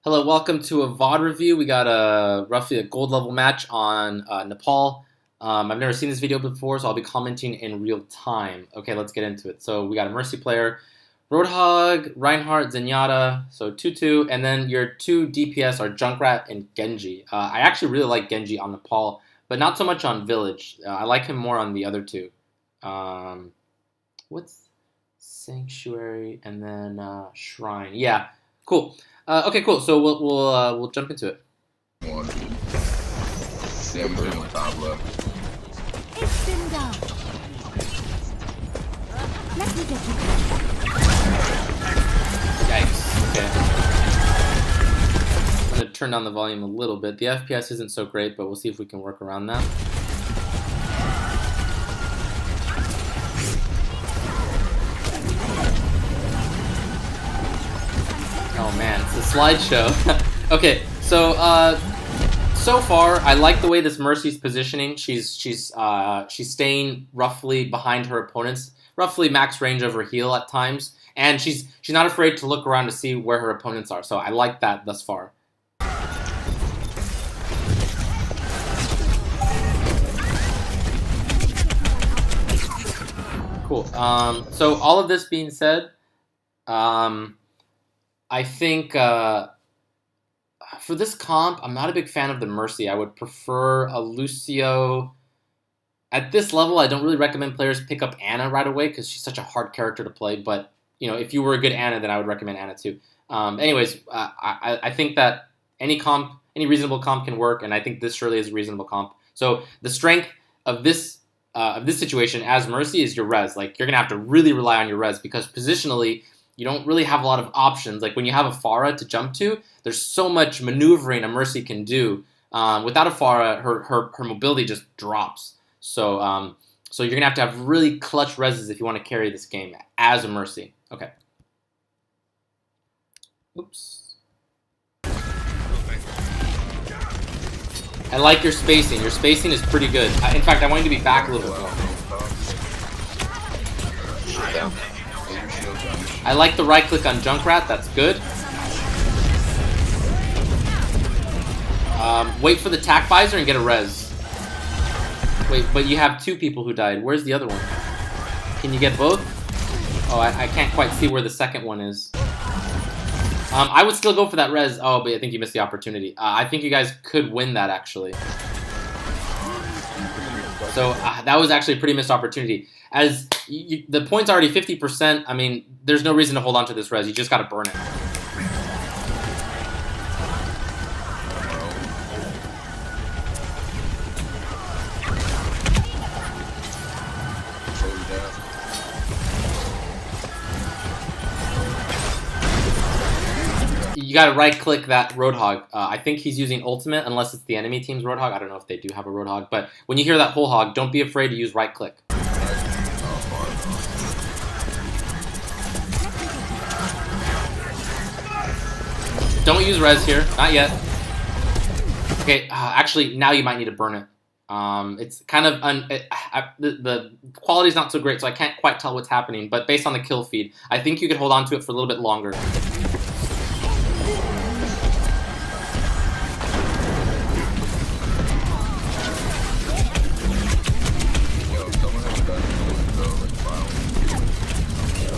Hello, welcome to a VOD review. We got roughly a gold level match on Nepal. I've never seen this video before, so I'll be commenting in real time. Okay, let's get into it. So we got a Mercy player, Roadhog, Reinhardt, Zenyatta, so 2-2, and then your two DPS are Junkrat and Genji. I actually really like Genji on Nepal, but not so much on Village. I like him more on the other two. What's Sanctuary and then Shrine? Yeah, cool. Okay, cool. So we'll jump into it. Yeah, we put it on top left. It's been done. Let me get you. Yikes. Okay. I'm gonna turn down the volume a little bit. The FPS isn't so great, but we'll see if we can work around that. Oh man, it's a slideshow. Okay, so so far I like the way this Mercy's positioning. She's staying roughly behind her opponents, roughly max range of her heal at times, and she's not afraid to look around to see where her opponents are. So I like that thus far. Cool. So all of this being said, I think for this comp, I'm not a big fan of the Mercy. I would prefer a Lucio. At this level, I don't really recommend players pick up Ana right away because she's such a hard character to play. But you know, if you were a good Ana, then I would recommend Ana too. Anyways, I think that any reasonable comp can work, and I think this surely is a reasonable comp. So the strength of this situation as Mercy is your res. Like you're gonna have to really rely on your res because positionally, you don't really have a lot of options. Like when you have a Pharah to jump to, there's so much maneuvering a Mercy can do. Without a Pharah, her mobility just drops. So so you're gonna have really clutch reses if you want to carry this game as a Mercy. Okay. Oops. I like your spacing. Your spacing is pretty good. In fact, I want you to be back a little bit more. I like the right click on Junkrat, that's good. Wait for the tac visor and get a res. Wait, but you have two people who died. Where's the other one? Can you get both? Oh, I can't quite see where the second one is. I would still go for that res. Oh, but I think you missed the opportunity. I think you guys could win that, actually. So that was actually a pretty missed opportunity. As the point's already 50%, I mean, there's no reason to hold on to this res. You just got to burn it. You got to right-click that Roadhog. I think he's using ultimate, unless it's the enemy team's Roadhog. I don't know if they do have a Roadhog, but when you hear that whole hog, don't be afraid to use right-click. Don't use res here, not yet. Okay, actually, now you might need to burn it. It's kind of the quality's not so great, so I can't quite tell what's happening. But based on the kill feed, I think you could hold on to it for a little bit longer.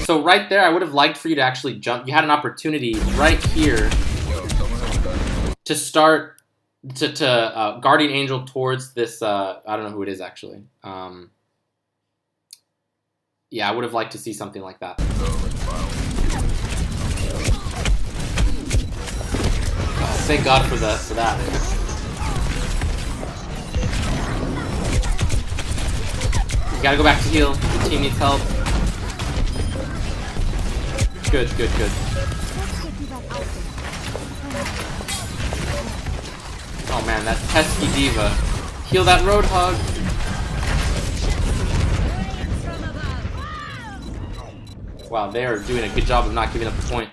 So right there, I would have liked for you to actually jump. You had an opportunity right here to start to Guardian Angel towards this. I don't know who it is actually. Yeah, I would have liked to see something like that. Oh, thank God for that. You gotta go back to heal. The team needs help. Good. Oh man, that pesky diva. Heal that Roadhog. Wow, they are doing a good job of not giving up the point.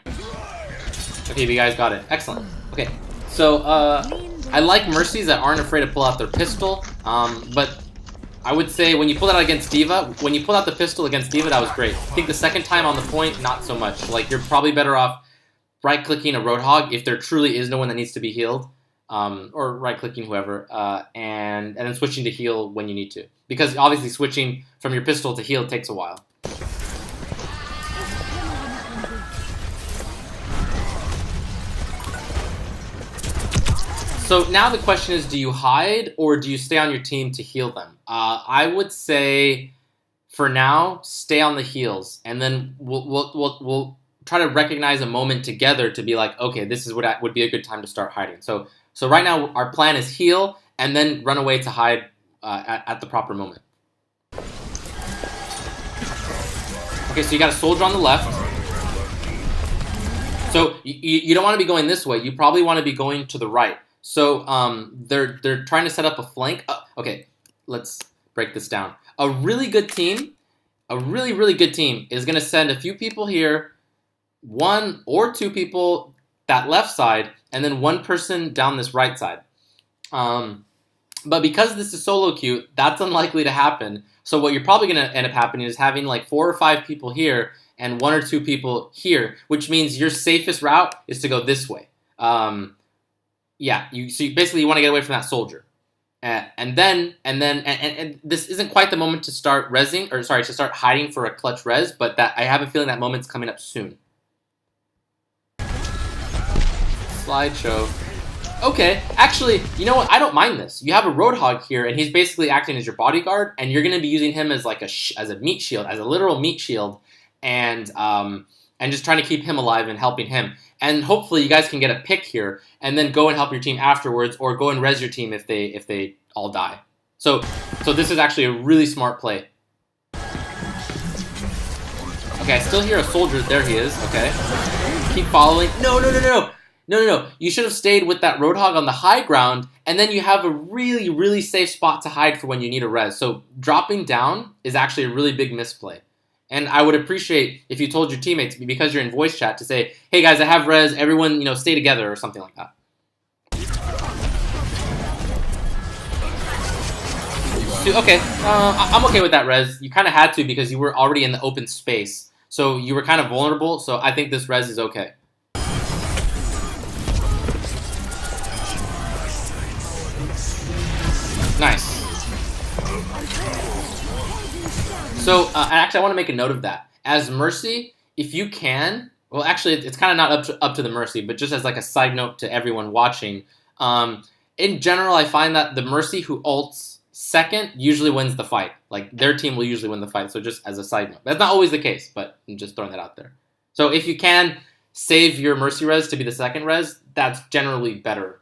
Okay, you guys got it. Excellent. Okay, so I like Mercies that aren't afraid to pull out their pistol, but I would say when you pull that out against D.Va, when you pull out the pistol against D.Va, that was great. I think the second time on the point, not so much. Like, you're probably better off right-clicking a Roadhog if there truly is no one that needs to be healed, or right-clicking whoever, and then switching to heal when you need to. Because obviously switching from your pistol to heal takes a while. So now the question is, do you hide or do you stay on your team to heal them? I would say, for now, stay on the heals, and then we'll try to recognize a moment together to be like, okay, this is what would be a good time to start hiding. So right now our plan is heal and then run away to hide at the proper moment. Okay, so you got a soldier on the left. So you don't want to be going this way. You probably want to be going to the right. So they're trying to set up a flank. Okay, let's break this down. A really good team, a really good team is going to send a few people here, 1 or 2 people that left side, and then 1 person down this right side. But because this is solo queue, that's unlikely to happen. So what you're probably going to end up happening is having like 4 or 5 people here and 1 or 2 people here, which means your safest route is to go this way. Yeah, basically you want to get away from that soldier. And then this isn't quite the moment to start rezzing, or sorry, to start hiding for a clutch res, but that I have a feeling that moment's coming up soon. Slideshow. Okay, actually, you know what? I don't mind this. You have a Roadhog here, and he's basically acting as your bodyguard, and you're going to be using him as like as a meat shield, as a literal meat shield, and just trying to keep him alive and helping him. And hopefully you guys can get a pick here, and then go and help your team afterwards, or go and res your team if they all die. So this is actually a really smart play. Okay, I still hear a soldier. There he is. Okay, keep following. No. You should have stayed with that Roadhog on the high ground, and then you have a really safe spot to hide for when you need a res. So dropping down is actually a really big misplay. And I would appreciate if you told your teammates, because you're in voice chat, to say, hey guys, I have res, everyone, stay together, or something like that. Okay, I'm okay with that res. You kind of had to because you were already in the open space. So you were kind of vulnerable, so I think this res is okay. Nice. So, actually, I want to make a note of that. As Mercy, if you can, well, actually, it's kind of not up to the Mercy, but just as like a side note to everyone watching, in general, I find that the Mercy who ults second usually wins the fight. Like, their team will usually win the fight, so just as a side note. That's not always the case, but I'm just throwing that out there. So if you can save your Mercy res to be the second res, that's generally better.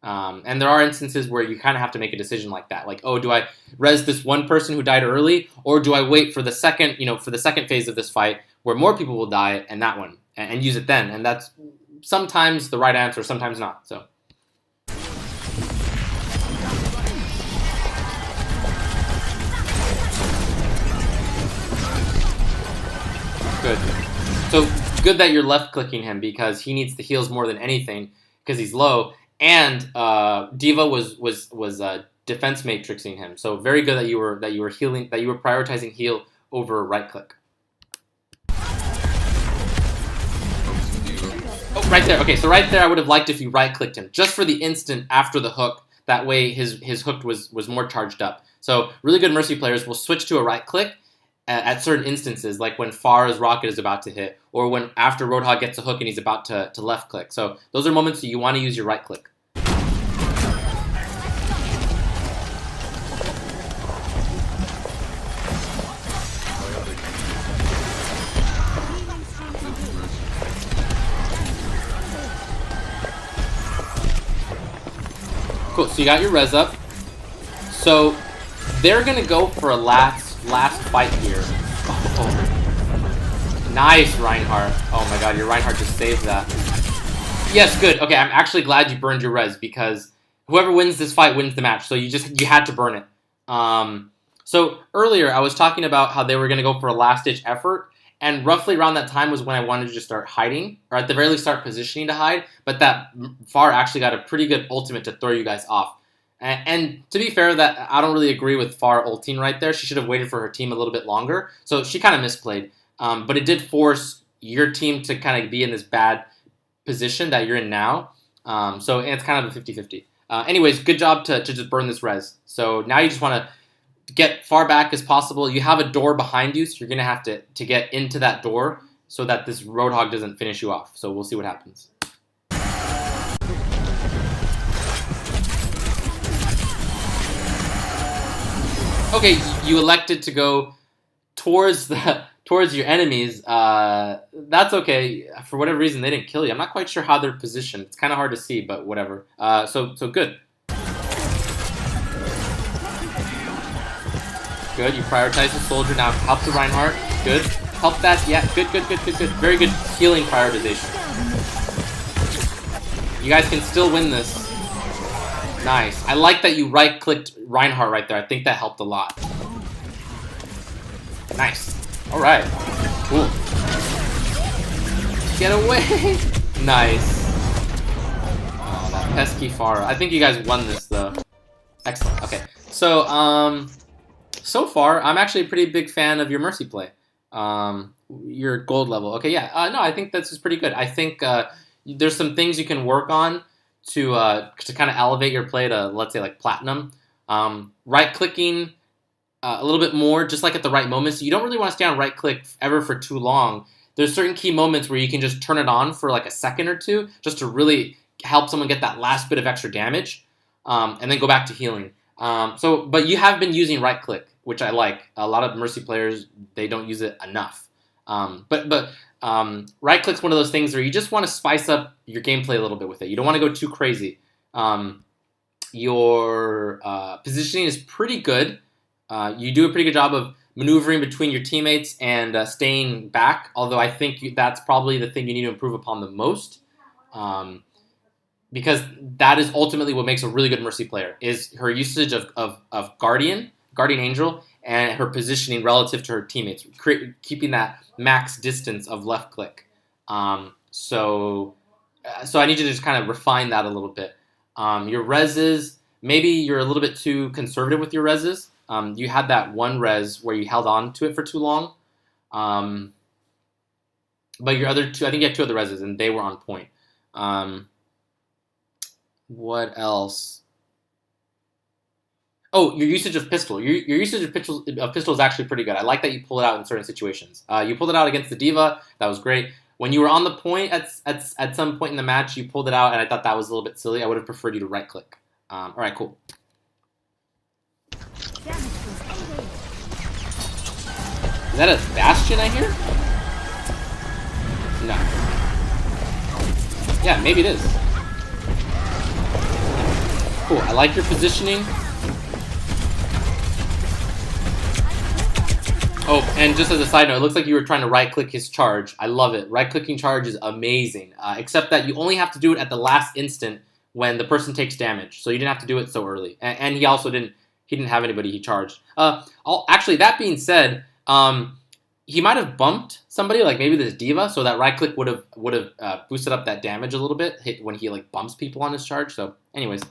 And there are instances where you kind of have to make a decision like that. Like, oh, do I res this one person who died early, or do I wait for the second, for the second phase of this fight where more people will die, and that one, and use it then? And that's sometimes the right answer, sometimes not. So. Good. So good that you're left clicking him because he needs the heals more than anything because he's low. And Diva was defense matrixing him, so very good that you were healing, that you were prioritizing heal over right click. Oh, right there. Okay, so right there, I would have liked if you right clicked him just for the instant after the hook. That way, his hook was more charged up. So really good Mercy players will switch to a right click at certain instances, like when Farah's rocket is about to hit, or when after Roadhog gets a hook and he's about to left click. So those are moments that you want to use your right click. Cool, so you got your res up. So they're gonna go for a last fight here. Oh. Nice, Reinhardt. Oh my god, your Reinhardt just saved that. Yes, good. Okay, I'm actually glad you burned your res because whoever wins this fight wins the match. So you had to burn it. So earlier I was talking about how they were gonna go for a last ditch effort. And roughly around that time was when I wanted to just start hiding, or at the very least start positioning to hide, but that Far actually got a pretty good ultimate to throw you guys off. And to be fair, that I don't really agree with Far ulting right there. She should have waited for her team a little bit longer, so she kind of misplayed. But it did force your team to kind of be in this bad position that you're in now. So it's kind of a 50-50. Anyways, good job to just burn this res. So now you just want to get far back as possible. You have a door behind you, so you're going to have to get into that door so that this Roadhog doesn't finish you off. So we'll see what happens. Okay, you elected to go towards your enemies. That's okay. For whatever reason, they didn't kill you. I'm not quite sure how they're positioned. It's kind of hard to see, but whatever. So good. Good. You prioritize the soldier. Now help the Reinhardt. Good. Help that. Yeah. Good. Very good healing prioritization. You guys can still win this. Nice. I like that you right-clicked Reinhardt right there. I think that helped a lot. Nice. Alright. Cool. Get away! Nice. Oh, that pesky Pharah. I think you guys won this, though. Excellent. Okay. So, so far, I'm actually a pretty big fan of your Mercy play. Your gold level. Okay, yeah. No, I think this is pretty good. I think there's some things you can work on to kind of elevate your play to, let's say, like platinum. Right-clicking a little bit more, just like at the right moments. You don't really want to stay on right-click ever for too long. There's certain key moments where you can just turn it on for like a second or two, just to really help someone get that last bit of extra damage, and then go back to healing. But you have been using right-click, which I like. A lot of Mercy players, they don't use it enough. Right-click's one of those things where you just want to spice up your gameplay a little bit with it. You don't want to go too crazy. Your positioning is pretty good. You do a pretty good job of maneuvering between your teammates and staying back, although I think that's probably the thing you need to improve upon the most. Because that is ultimately what makes a really good Mercy player, is her usage of Guardian Angel, and her positioning relative to her teammates, keeping that max distance of left click. So I need you to just kind of refine that a little bit. Your reses, maybe you're a little bit too conservative with your reses. You had that one res where you held on to it for too long. But your other two, I think you had two other reses, and they were on point. What else? Oh, your usage of pistol. Your usage of pistol is actually pretty good. I like that you pull it out in certain situations. You pulled it out against the D.Va. That was great. When you were on the point at some point in the match, you pulled it out, and I thought that was a little bit silly. I would have preferred you to right-click. All right, cool. Is that a Bastion I hear? No. Yeah, maybe it is. Cool, I like your positioning. Oh, and just as a side note, it looks like you were trying to right-click his charge. I love it. Right-clicking charge is amazing. Except that you only have to do it at the last instant when the person takes damage. So you didn't have to do it so early. And he also didn't have anybody he charged. Actually, that being said, he might have bumped somebody, like maybe this D.Va, so that right-click would have boosted up that damage a little bit when he like bumps people on his charge. So, anyways.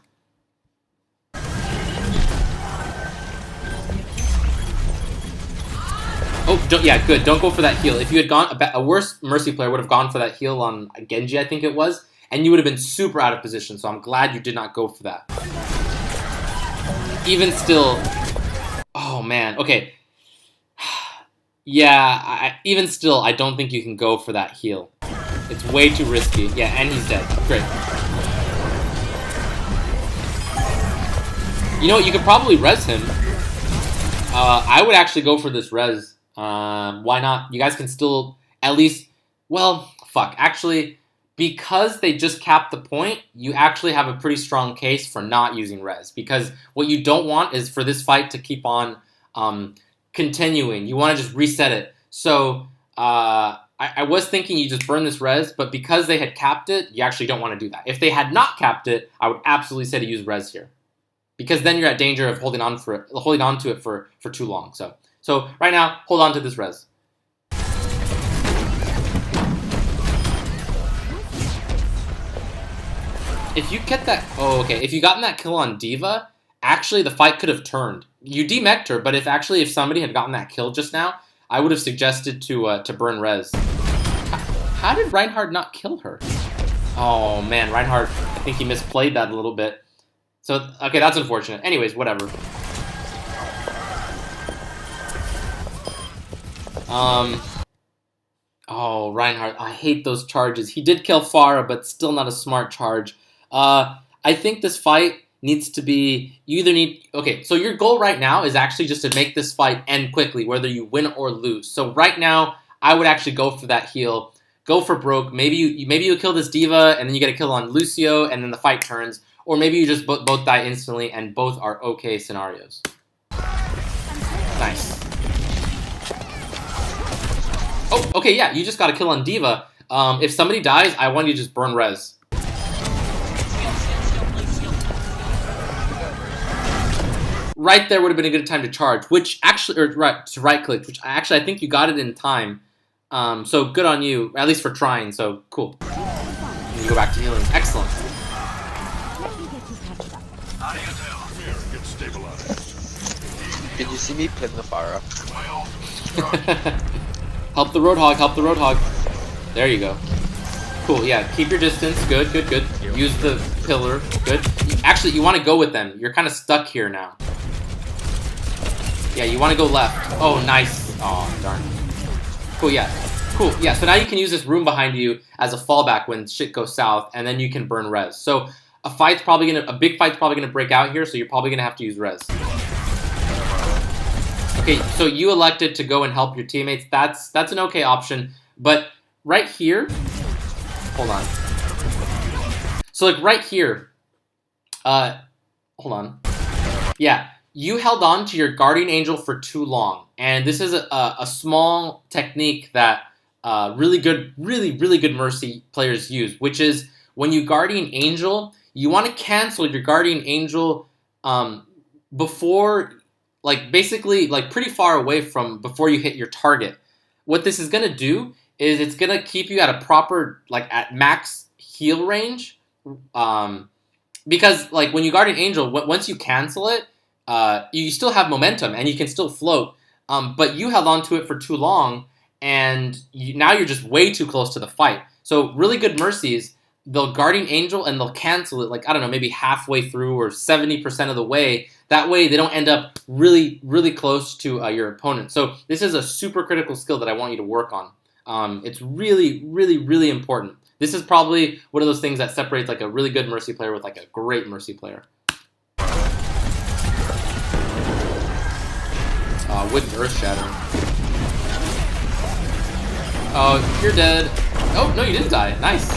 Oh, yeah, good. Don't go for that heal. If you had gone, a worse Mercy player would have gone for that heal on Genji, I think it was, and you would have been super out of position, so I'm glad you did not go for that. Even still... Oh, man. Okay. Yeah, even still, I don't think you can go for that heal. It's way too risky. Yeah, and he's dead. Great. You know what? You could probably res him. I would actually go for this res. Why not? You guys can still at least... Well, fuck. Actually, because they just capped the point, you actually have a pretty strong case for not using res. Because what you don't want is for this fight to keep on continuing. You want to just reset it. So I was thinking you just burn this res, but because they had capped it, you actually don't want to do that. If they had not capped it, I would absolutely say to use res here. Because then you're at danger of holding on to it for too long. So right now, hold on to this res. If you get that... Oh, okay. If you gotten that kill on D.Va, actually the fight could have turned. You demeched her, but if somebody had gotten that kill just now, I would have suggested to burn res. How did Reinhardt not kill her? Oh man, Reinhardt, I think he misplayed that a little bit. So, okay, that's unfortunate. Anyways, whatever. Oh, Reinhardt, I hate those charges. He did kill Pharah, but still not a smart charge. I think this fight needs to be, you either need, okay, so your goal right now is actually just to make this fight end quickly, whether you win or lose. So right now, I would actually go for that heal. Go for broke. Maybe you kill this diva, and then you get a kill on Lucio, and then the fight turns. Or maybe you just both die instantly, and both are okay scenarios. Nice. Oh, okay, yeah, you just got a kill on Diva. If somebody dies, I want you to just burn res. Right there would have been a good time to charge, which actually, or right, to right click, which actually I think you got it in time. So good on you, at least for trying, so cool. You go back to healing. Excellent. Can you see me pin the Pharah? Help the Roadhog, help the Roadhog. There you go. Cool, yeah, keep your distance. Good, good, good. Use the pillar. Good. Actually, you want to go with them. You're kind of stuck here now. Yeah, you want to go left. Oh, nice. Oh, darn. Cool, yeah. Cool, yeah, so now you can use this room behind you as a fallback when shit goes south, and then you can burn res. So a big fight's probably gonna break out here, so you're probably gonna have to use res. Okay, so you elected to go and help your teammates. That's an okay option, but right here, hold on. So like right here, hold on. Yeah, you held on to your Guardian Angel for too long, and this is a small technique that really good Mercy players use, which is when you Guardian Angel, you want to cancel your Guardian Angel before, like basically like pretty far away from before you hit your target. What this is going to do is it's going to keep you at a proper, like at max heal range. Because like when you Guardian Angel, once you cancel it, you still have momentum and you can still float. But you held on to it for too long, and now you're just way too close to the fight. So really good Mercies, they'll Guardian Angel and they'll cancel it, like, I don't know, maybe halfway through or 70% of the way. That way they don't end up really, really close to your opponent. So this is a super critical skill that I want you to work on. It's really, really, really important. This is probably one of those things that separates like a really good Mercy player with like a great Mercy player. With Earth Shattering. Oh, you're dead. Oh, no, you didn't die. Nice.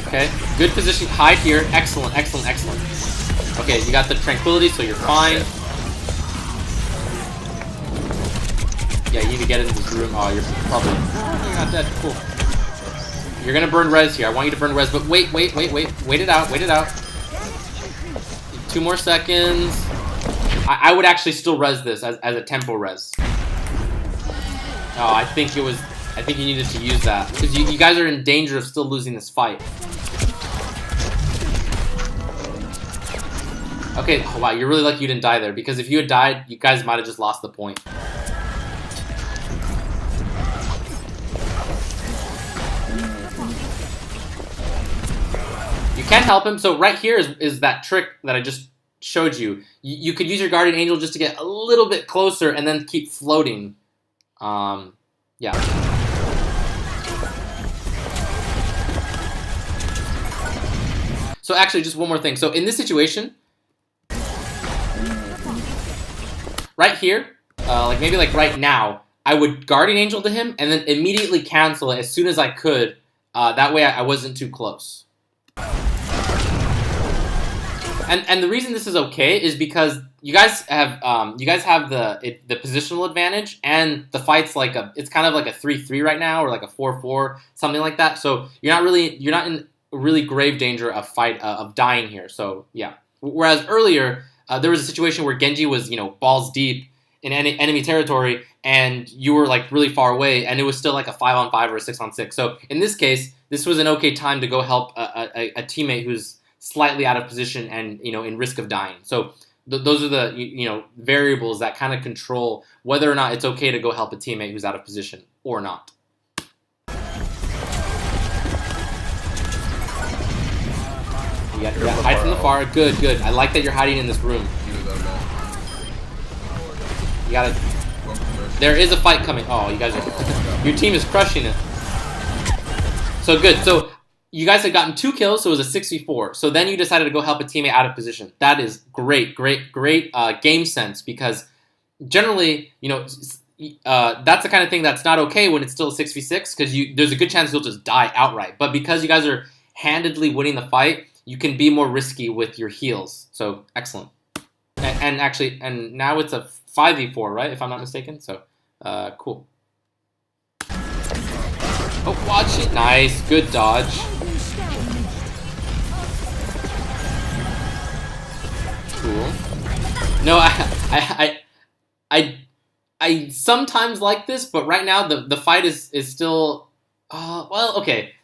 Okay, good position. Hide here. Excellent, excellent, excellent. Okay, you got the Tranquility, so you're fine. Yeah, you need to get into this room. Oh, you're probably... Oh, you're not dead. Cool. You're gonna burn res here. I want you to burn res, but wait. Wait it out, wait it out. 2 more seconds. I would actually still res this as a tempo res. Oh, I think you needed to use that. Because you guys are in danger of still losing this fight. Okay, oh, wow, you're really lucky you didn't die there. Because if you had died, you guys might have just lost the point. You can't help him. So right here is that trick that I just showed you. You could use your Guardian Angel just to get a little bit closer and then keep floating. Yeah. So actually, just one more thing. So in this situation, right here, like maybe like right now, I would Guardian Angel to him and then immediately cancel it as soon as I could. That way I wasn't too close. And the reason this is okay is because you guys have the positional advantage, and the fight's like it's kind of like a 3-3 right now, or like a 4-4, something like that. So you're not in really grave danger of dying here. So yeah. Whereas earlier there was a situation where Genji was balls deep in enemy territory, and you were like really far away, and it was still like a 5-on-5 or a 6-on-6. So in this case, this was an okay time to go help a teammate who's slightly out of position and in risk of dying. So those are the variables that kind of control whether or not it's okay to go help a teammate who's out of position or not. Yeah, hide from the far. Good, good. I like that you're hiding in this room. You gotta... There is a fight coming. Oh, you guys are... Your team is crushing it. So good. So you guys had gotten 2 kills, so it was a 6v4. So then you decided to go help a teammate out of position. That is great, great, great game sense, because generally, you know, that's the kind of thing that's not okay when it's still a 6v6, because there's a good chance you'll just die outright. But because you guys are handedly winning the fight, you can be more risky with your heals. So excellent. And actually, and now it's a 5v4, right? If I'm not mistaken. So cool. Oh, watch it. Nice. Good dodge. Cool. No, I sometimes like this, but right now the fight is still... well, okay.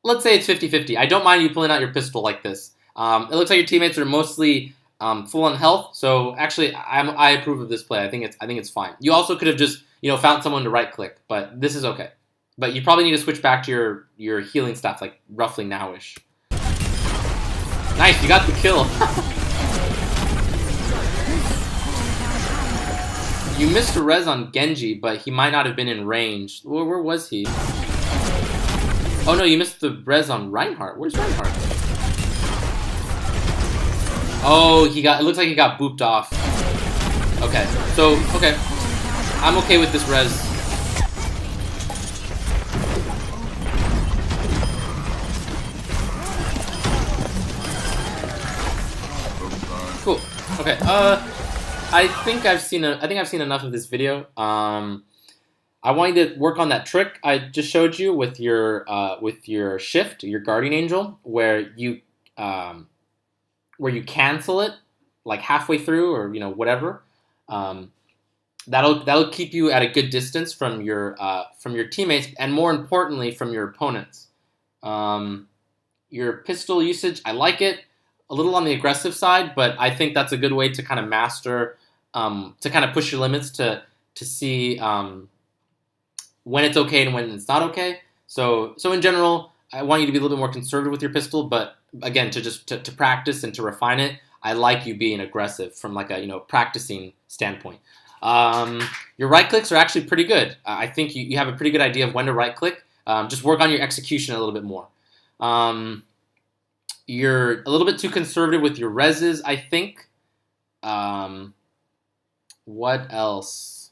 Let's say it's 50-50. I don't mind you pulling out your pistol like this. It looks like your teammates are mostly full on health, so actually I approve of this play. I think it's fine. You also could have just, you know, found someone to right click, but this is okay. But you probably need to switch back to your healing stuff, like roughly nowish. Nice, you got the kill. You missed a res on Genji, but he might not have been in range. Where was he? Oh no, you missed the res on Reinhardt. Where's Reinhardt? Oh, it looks like he got booped off. Okay, so, okay. I'm okay with this res. Cool. Okay, I think I've seen enough of this video. I want you to work on that trick I just showed you with your shift, your guardian angel, where you cancel it like halfway through, or you know, whatever. That'll keep you at a good distance from your teammates, and more importantly from your opponents. Your pistol usage, I like it. A little on the aggressive side, but I think that's a good way to kind of master, to kind of push your limits to see when it's okay and when it's not okay. So in general, I want you to be a little bit more conservative with your pistol, but again, to practice and to refine it, I like you being aggressive from like a, you know, practicing standpoint. Your right clicks are actually pretty good. I think you have a pretty good idea of when to right click. Just work on your execution a little bit more. You're a little bit too conservative with your reses, I think. What else?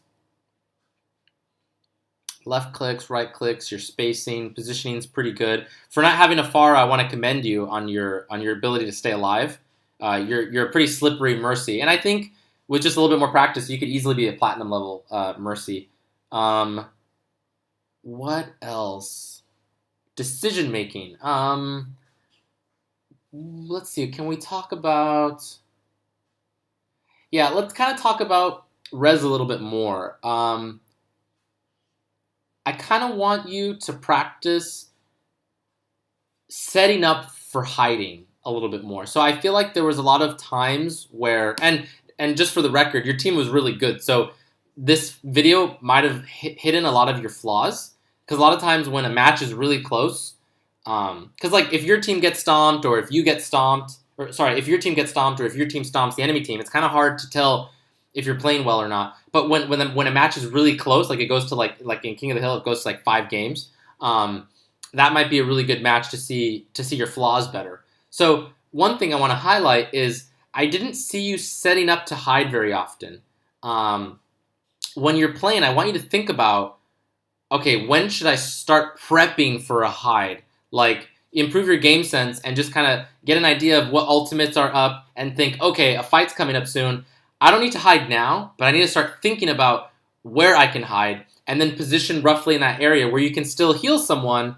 Left clicks, right clicks, your spacing, positioning is pretty good. For not having a Pharah, I want to commend you on your ability to stay alive. You're a pretty slippery Mercy, and I think with just a little bit more practice, you could easily be a platinum level Mercy. What else? Decision making. Let's see. Can we talk about? Yeah, let's kind of talk about res a little bit more. I kind of want you to practice setting up for hiding a little bit more. So I feel like there was a lot of times where, and just for the record, your team was really good. So this video might have hidden a lot of your flaws, because a lot of times when a match is really close, because like if your team gets stomped, or if you get stomped, or sorry, if your team gets stomped, or if your team stomps the enemy team, it's kind of hard to tell if you're playing well or not. But when a match is really close, like it goes to like in King of the Hill, it goes to like 5 games. That might be a really good match to see your flaws better. So one thing I want to highlight is I didn't see you setting up to hide very often. When you're playing, I want you to think about, okay, when should I start prepping for a hide? Like, improve your game sense and just kind of get an idea of what ultimates are up and think, okay, a fight's coming up soon. I don't need to hide now, but I need to start thinking about where I can hide, and then position roughly in that area where you can still heal someone,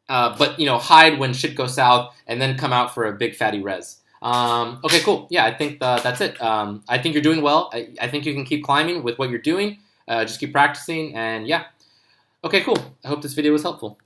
but, you know, hide when shit goes south, and then come out for a big fatty res. Okay, cool. Yeah, I think that's it. I think you're doing well. I think you can keep climbing with what you're doing. Just keep practicing, and yeah. Okay, cool. I hope this video was helpful.